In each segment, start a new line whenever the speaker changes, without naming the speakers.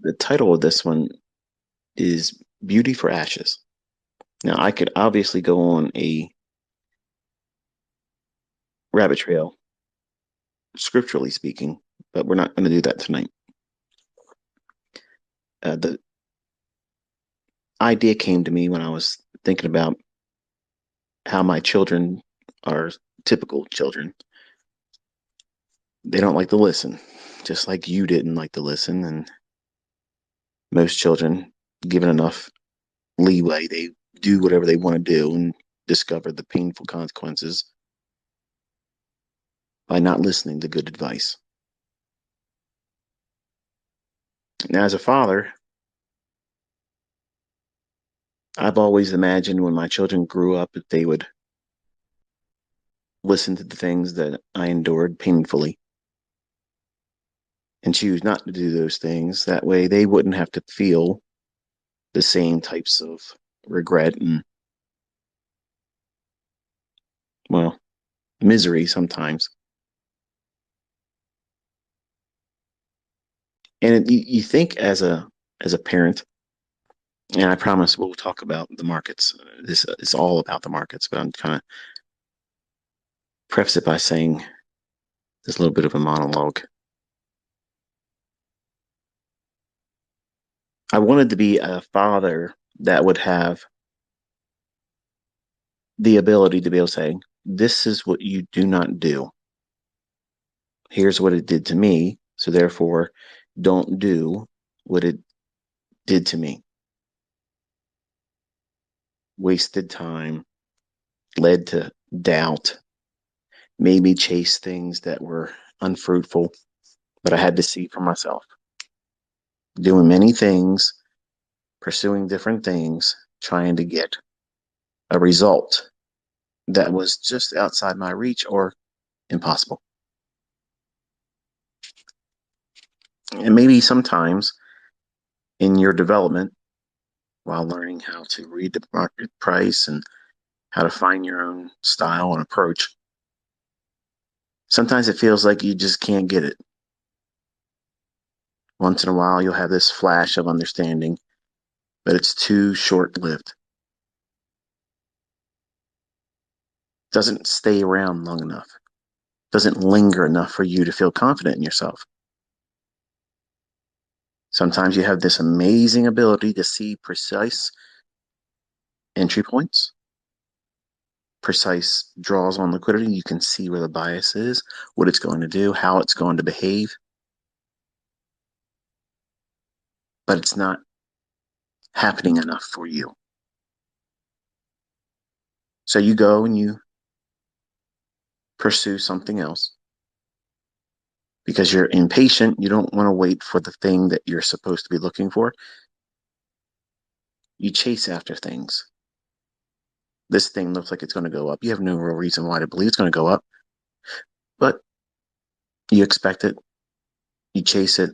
The title of this one is Beauty for Ashes. Now, I could obviously go on a rabbit trail, scripturally speaking, but we're not going to do that tonight. The idea came to me when I was thinking about how my children are typical children. They don't like to listen, just like you didn't like to listen. And most children, given enough leeway, they do whatever they want to do and discover the painful consequences by not listening to good advice. Now, as a father, I've always imagined when my children grew up that they would listen to the things that I endured painfully and choose not to do those things. That way they wouldn't have to feel the same types of regret and, well, misery sometimes. And you think as a parent, and I promise we'll talk about the markets. This is all about the markets, but I'm kind of preface it by saying there's a little bit of a monologue. I wanted to be a father that would have the ability to be able to say, this is what you do not do. Here's what it did to me. So therefore, don't do what it did to me. Wasted time, led to doubt, made me chase things that were unfruitful, but I had to see for myself. Doing many things, pursuing different things, trying to get a result that was just outside my reach or impossible. And maybe sometimes in your development, while learning how to read the market price and how to find your own style and approach, sometimes it feels like you just can't get it. Once in a while, you'll have this flash of understanding, but it's too short lived. Doesn't stay around long enough, doesn't linger enough for you to feel confident in yourself. Sometimes you have this amazing ability to see precise entry points, precise draws on liquidity. You can see where the bias is, what it's going to do, how it's going to behave, but it's not happening enough for you. So you go and you pursue something else because you're impatient. You don't want to wait for the thing that you're supposed to be looking for. You chase after things. This thing looks like it's going to go up. You have no real reason why to believe it's going to go up, but you expect it, you chase it,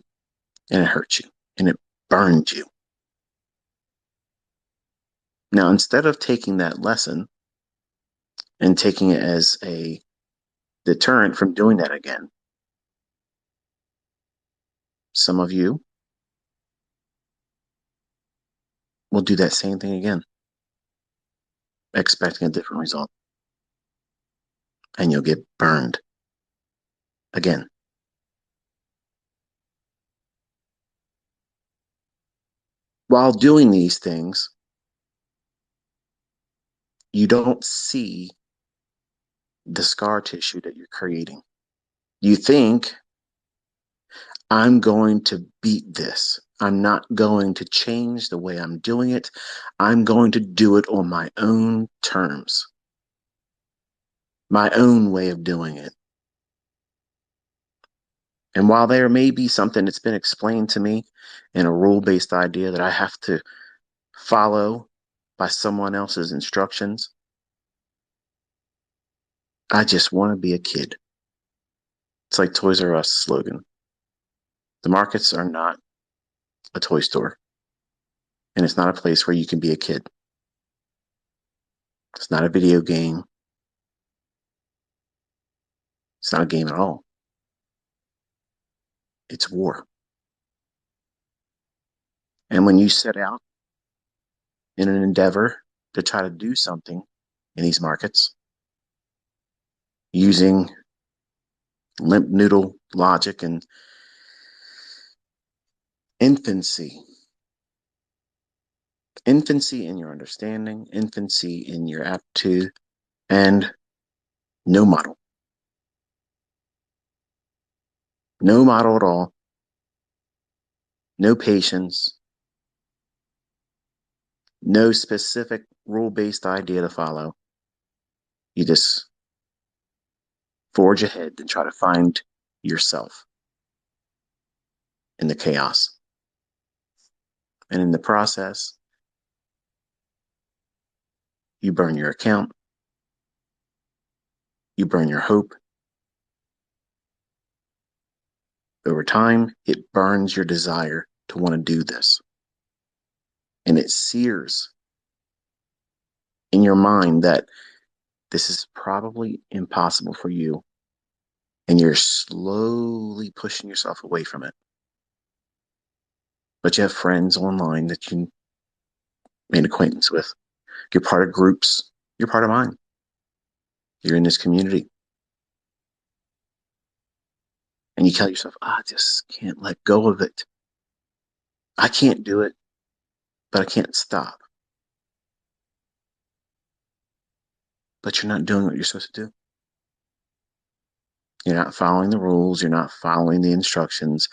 and it hurts you and it burns you. Now, instead of taking that lesson and taking it as a deterrent from doing that again, some of you will do that same thing again, expecting a different result, and you'll get burned again. While doing these things, you don't see the scar tissue that you're creating. You think, I'm going to beat this. I'm not going to change the way I'm doing it. I'm going to do it on my own terms, my own way of doing it. And while there may be something that's been explained to me in a rule-based idea that I have to follow by someone else's instructions, I just want to be a kid. It's like Toys R Us slogan. The markets are not a toy store, and it's not a place where you can be a kid. It's not a video game. It's not a game at all. It's war. And when you set out in an endeavor to try to do something in these markets using limp noodle logic and infancy, infancy in your understanding, infancy in your aptitude, and no model, no model at all, no patience, no specific rule-based idea to follow. You just forge ahead and try to find yourself in the chaos. And in the process, you burn your account, you burn your hope. Over time, it burns your desire to want to do this. And it sears in your mind that this is probably impossible for you. And you're slowly pushing yourself away from it. But you have friends online that you made acquaintance with. You're part of groups. You're part of mine. You're in this community. And you tell yourself, I just can't let go of it. I can't do it, but I can't stop. But you're not doing what you're supposed to do. You're not following the rules. You're not following the instructions.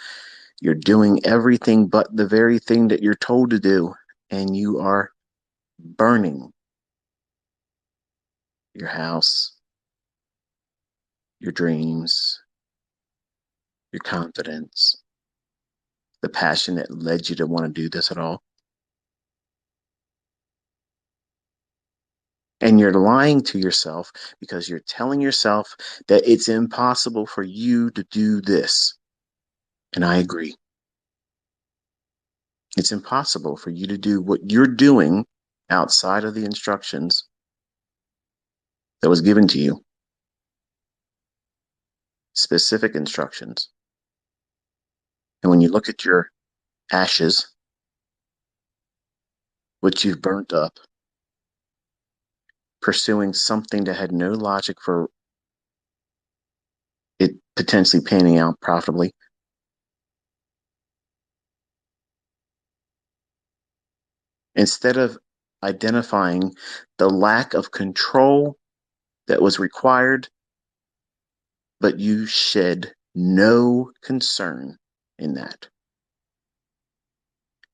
You're doing everything but the very thing that you're told to do. And you are burning your house, your dreams, your confidence, the passion that led you to want to do this at all. And you're lying to yourself because you're telling yourself that it's impossible for you to do this. And I agree. It's impossible for you to do what you're doing outside of the instructions that was given to you. Specific instructions. And when you look at your ashes, which you've burnt up, pursuing something that had no logic for it potentially panning out profitably, instead of identifying the lack of control that was required, but you shed no concern in that.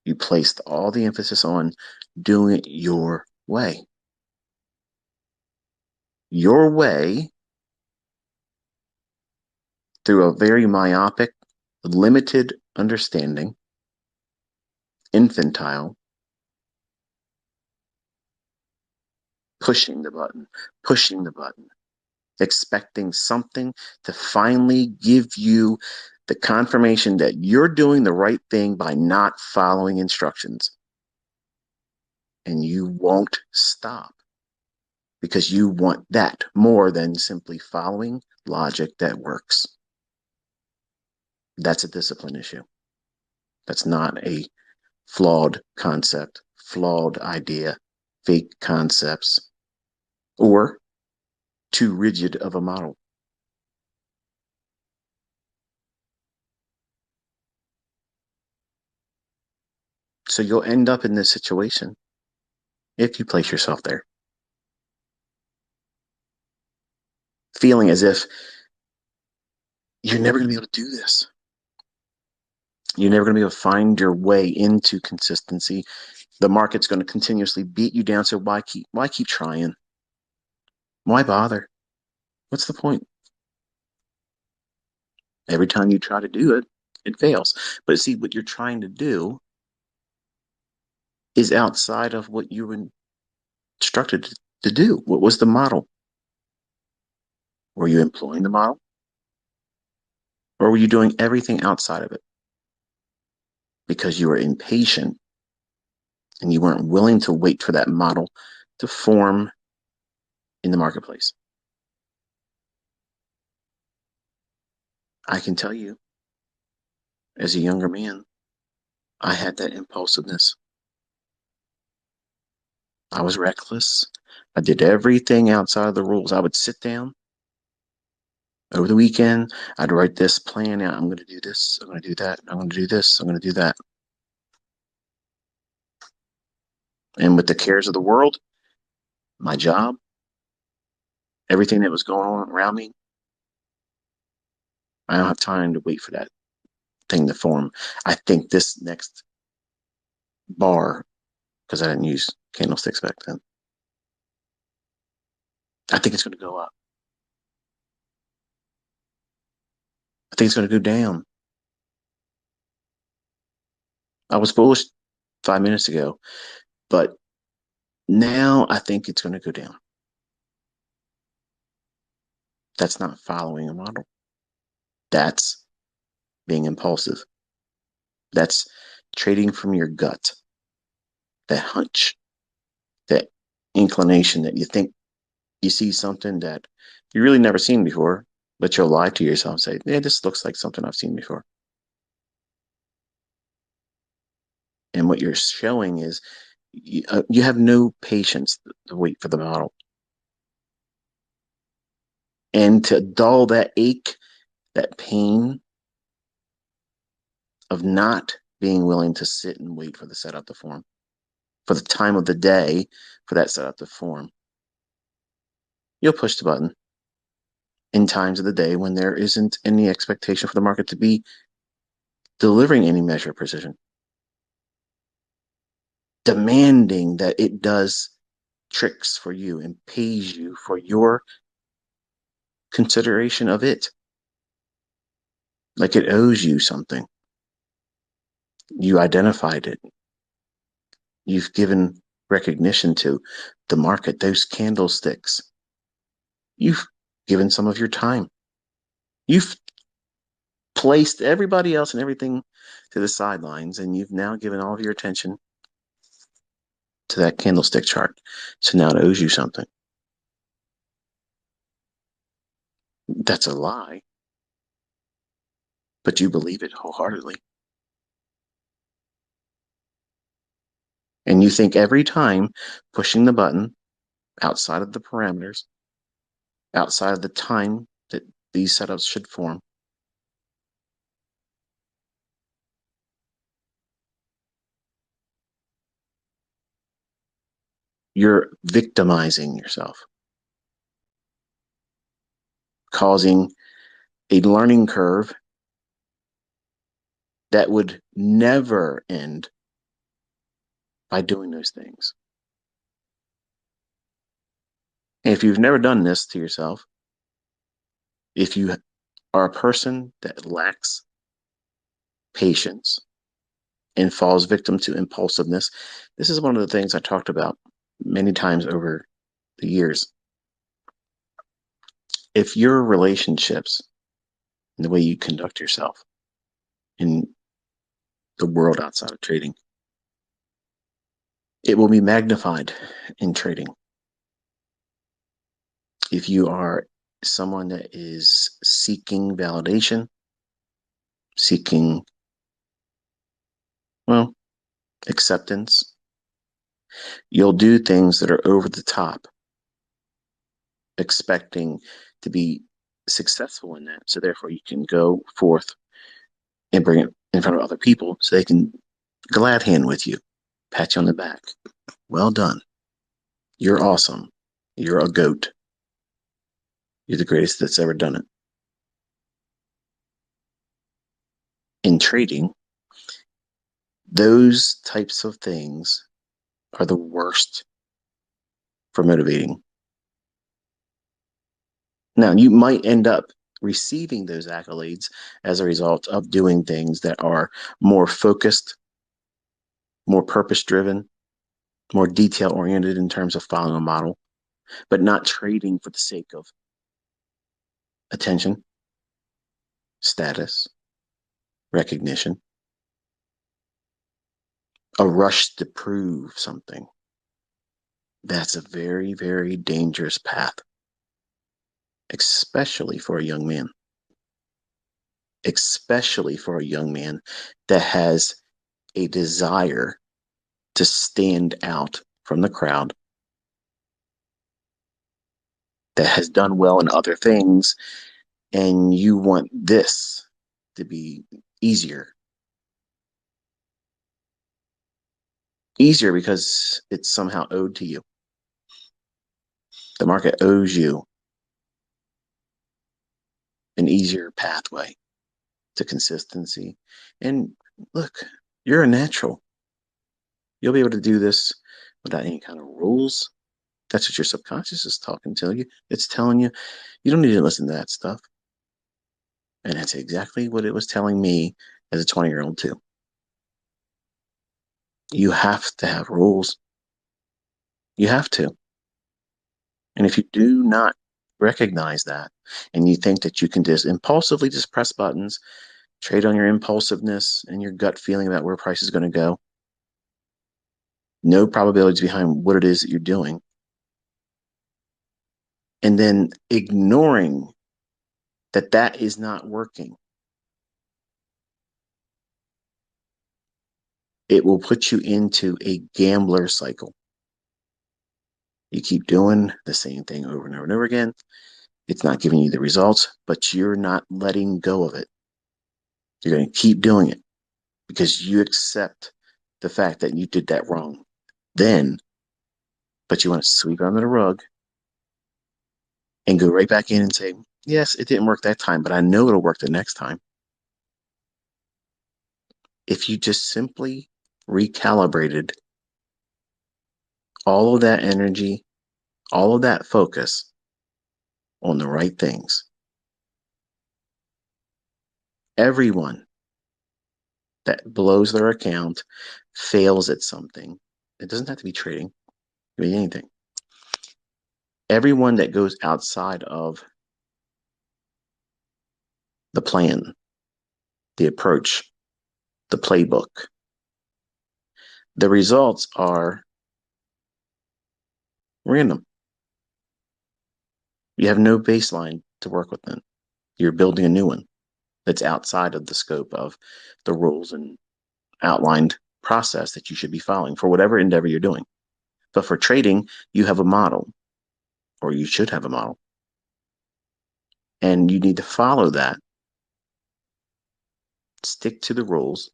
You placed all the emphasis on doing it your way. Your way through a very myopic, limited understanding, infantile, pushing the button, expecting something to finally give you the confirmation that you're doing the right thing by not following instructions. And you won't stop because you want that more than simply following logic that works. That's a discipline issue. That's not a flawed concept, flawed idea, fake concepts, or too rigid of a model. So you'll end up in this situation if you place yourself there, feeling as if you're never going to be able to do this. You're never going to be able to find your way into consistency. The market's going to continuously beat you down. So why keep trying? Why bother? What's the point? Every time you try to do it, it fails. But see, what you're trying to do is outside of what you were instructed to do. What was the model? Were you employing the model? Or were you doing everything outside of it? Because you were impatient and you weren't willing to wait for that model to form in the marketplace. I can tell you, as a younger man, I had that impulsiveness. I was reckless. I did everything outside of the rules. I would sit down over the weekend. I'd write this plan out. I'm going to do this. I'm going to do that. I'm going to do this. I'm going to do that. And with the cares of the world, my job, everything that was going on around me, I don't have time to wait for that thing to form. I think this next bar, because I didn't use candlesticks back then, I think it's going to go up. I think it's going to go down. I was foolish 5 minutes ago, but now I think it's going to go down. That's not following a model. That's being impulsive. That's trading from your gut, that hunch, that inclination that you think you see something that you really never seen before, but you'll lie to yourself and say, yeah, this looks like something I've seen before. And what you're showing is you have no patience to wait for the model. And to dull that ache, that pain of not being willing to sit and wait for the setup to form, for the time of the day for that setup to form, you'll push the button in times of the day when there isn't any expectation for the market to be delivering any measure of precision, demanding that it does tricks for you and pays you for your consideration of it, like it owes you something. You identified it. You've given recognition to the market, those candlesticks. You've given some of your time. You've placed everybody else and everything to the sidelines, and you've now given all of your attention to that candlestick chart. So now it owes you something. That's a lie, but you believe it wholeheartedly. And you think every time pushing the button outside of the parameters, outside of the time that these setups should form, you're victimizing yourself, causing a learning curve that would never end by doing those things. And if you've never done this to yourself, if you are a person that lacks patience and falls victim to impulsiveness, this is one of the things I talked about many times over the years. If your relationships and the way you conduct yourself in the world outside of trading, it will be magnified in trading. If you are someone that is seeking validation, seeking, well, acceptance, you'll do things that are over the top, expecting to be successful in that. So therefore you can go forth and bring it in front of other people so they can glad hand with you, pat you on the back. Well done. You're awesome. You're a goat. You're the greatest that's ever done it. In trading, those types of things are the worst for motivating. Now, you might end up receiving those accolades as a result of doing things that are more focused, more purpose driven, more detail oriented in terms of following a model, but not trading for the sake of attention, status, recognition, a rush to prove something. That's a very, very dangerous path, especially for a young man. Especially for a young man that has a desire to stand out from the crowd that has done well in other things, and you want this to be easier. Easier because it's somehow owed to you. The market owes you an easier pathway to consistency. And look, you're a natural. You'll be able to do this without any kind of rules. That's what your subconscious is talking to you. It's telling you, you don't need to listen to that stuff. And that's exactly what it was telling me as a 20-year-old too. You have to have rules. You have to. And if you do not recognize that and you think that you can just impulsively just press buttons, trade on your impulsiveness and your gut feeling about where price is going to go, no probabilities behind what it is that you're doing, and then ignoring that that is not working, it will put you into a gambler cycle. You keep doing the same thing over and over and over again. It's not giving you the results, but you're not letting go of it. You're going to keep doing it because you accept the fact that you did that wrong then, but you want to sweep it under the rug and go right back in and say, yes, it didn't work that time, but I know it'll work the next time. If you just simply recalibrated all of that energy, all of that focus on the right things, everyone that blows their account fails at something. It doesn't have to be trading, it can be anything. Everyone that goes outside of the plan, the approach, the playbook, the results are random. You have no baseline to work within. You're building a new one that's outside of the scope of the rules and outlined process that you should be following for whatever endeavor you're doing. But for trading, you have a model, or you should have a model. And you need to follow that. Stick to the rules.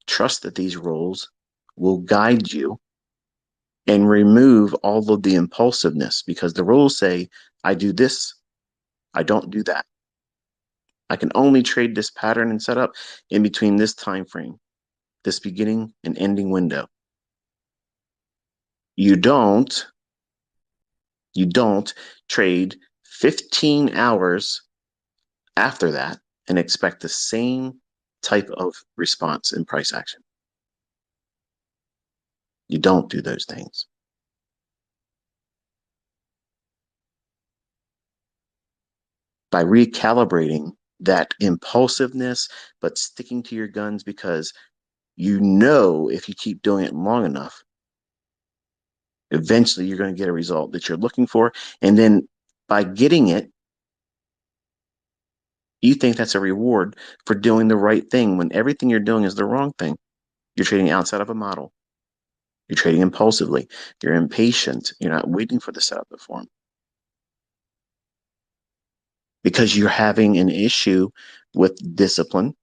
Trust that these rules will guide you and remove all of the impulsiveness, because the rules say, I do this, I don't do that. I can only trade this pattern and setup in between this time frame, this beginning and ending window. You don't trade 15 hours after that and expect the same type of response in price action. You don't do those things. By recalibrating that impulsiveness, but sticking to your guns, because you know if you keep doing it long enough, eventually you're going to get a result that you're looking for. And then by getting it, you think that's a reward for doing the right thing when everything you're doing is the wrong thing. You're trading outside of a model. You're trading impulsively. You're impatient. You're not waiting for the setup to form because you're having an issue with discipline.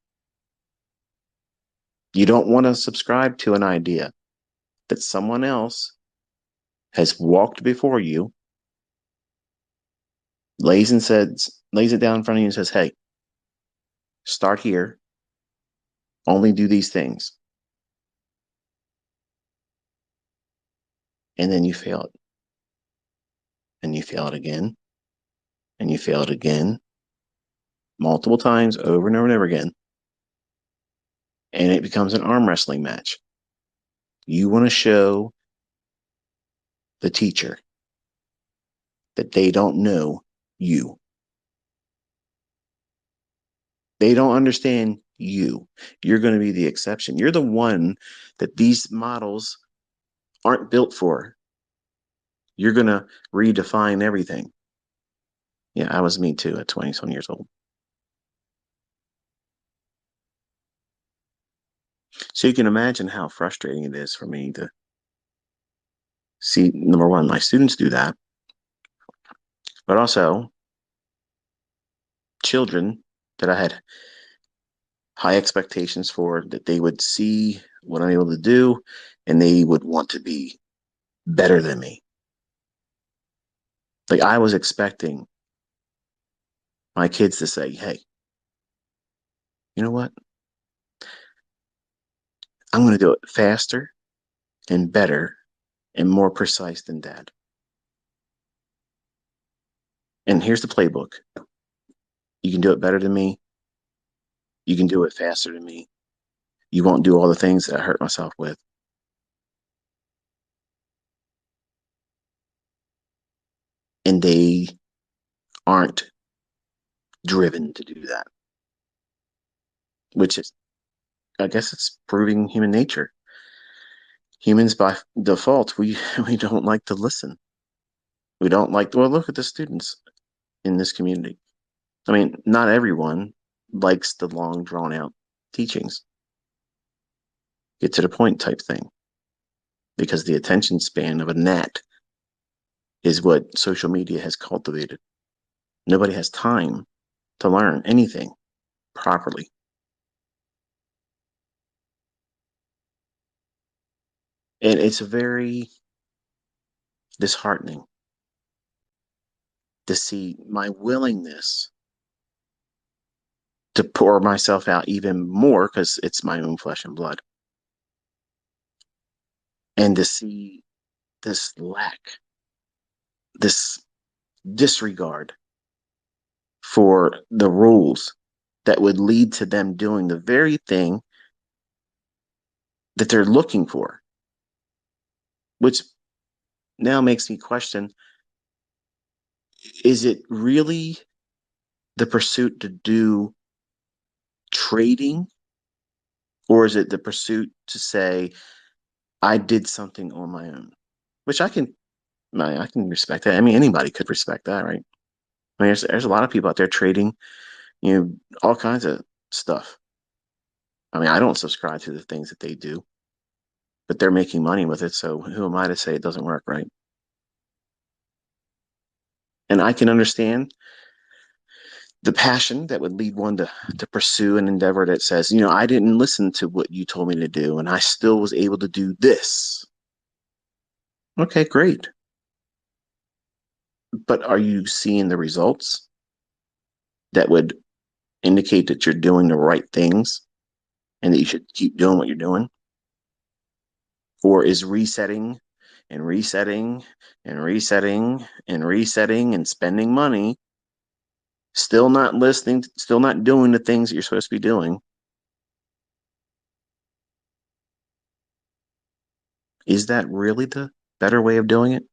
You don't want to subscribe to an idea that someone else has walked before you, lays it down in front of you and says, hey, start here, only do these things. And then you fail it. And you fail it again. And you fail it again. Multiple times, over and over and over again. And it becomes an arm wrestling match. You want to show the teacher that they don't know you. They don't understand you. You're going to be the exception. You're the one that these models aren't built for. You're going to redefine everything. Yeah, I was me too at 20-some years old. So you can imagine how frustrating it is for me to see, number one, my students do that, but also children that I had high expectations for, that they would see what I'm able to do and they would want to be better than me. Like I was expecting my kids to say, hey, you know what? I'm going to do it faster and better and more precise than dad. And here's the playbook. You can do it better than me. You can do it faster than me. You won't do all the things that I hurt myself with. And they aren't driven to do that, which is, I guess it's proving human nature. Humans by default, we don't like to listen. We don't like, well, look at the students in this community. I mean, not everyone likes the long drawn out teachings, get to the point type thing, because the attention span of a gnat is what social media has cultivated. Nobody has time to learn anything properly. And it's very disheartening to see my willingness to pour myself out even more because it's my own flesh and blood, and to see this lack, this disregard for the rules that would lead to them doing the very thing that they're looking for, which now makes me question, is it really the pursuit to do trading, or is it the pursuit to say, I did something on my own? Which I can respect that. I mean, anybody could respect that, right? I mean, there's a lot of people out there trading, all kinds of stuff. I mean, I don't subscribe to the things that they do, but they're making money with it. So who am I to say it doesn't work, right? And I can understand the passion that would lead one to pursue an endeavor that says, I didn't listen to what you told me to do, and I still was able to do this. Okay, great. But are you seeing the results that would indicate that you're doing the right things and that you should keep doing what you're doing? Or is resetting and resetting and resetting and resetting and spending money, still not listening, still not doing the things that you're supposed to be doing? Is that really the better way of doing it?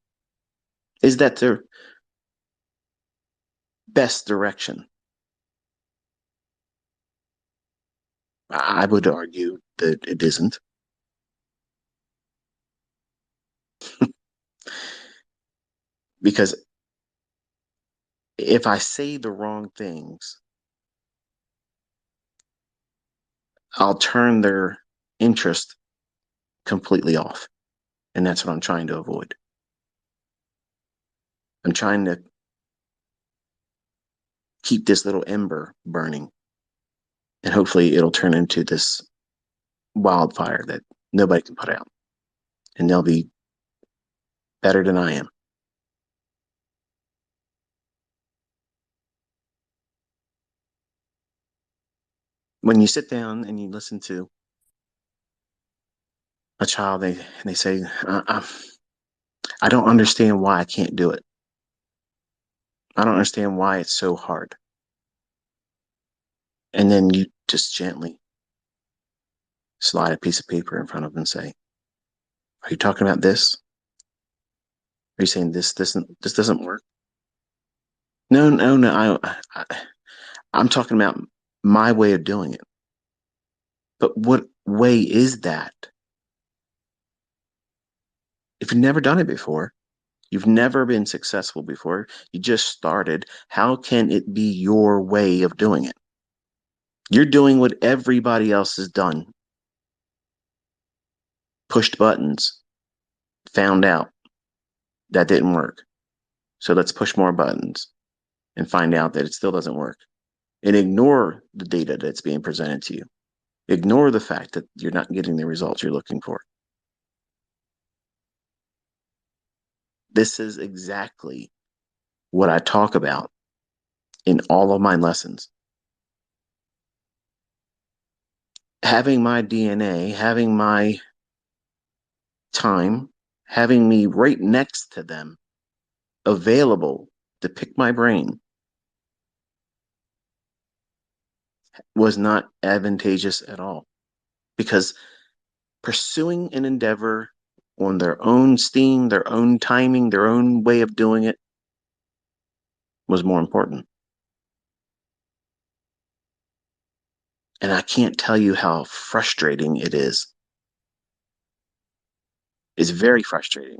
Is that the best direction? I would argue that it isn't, because if I say the wrong things, I'll turn their interest completely off. And that's what I'm trying to avoid. I'm trying to keep this little ember burning, and hopefully it'll turn into this wildfire that nobody can put out, and they'll be better than I am. When you sit down and you listen to a child, they say, I don't understand why I can't do it. I don't understand why it's so hard. And then you just gently slide a piece of paper in front of them and say, are you talking about this? Are you saying this doesn't work? No, no, no. I'm talking about my way of doing it. But what way is that? If you've never done it before, you've never been successful before, you just started, how can it be your way of doing it? You're doing what everybody else has done. pushed buttons, found out that didn't work. So let's push more buttons and find out that it still doesn't work. And ignore the data that's being presented to you. Ignore the fact that you're not getting the results you're looking for. This is exactly what I talk about in all of my lessons. Having my DNA, having my time, having me right next to them, available to pick my brain, was not advantageous at all. Because pursuing an endeavor on their own steam, their own timing, their own way of doing it was more important. And I can't tell you how frustrating it is. It's very frustrating.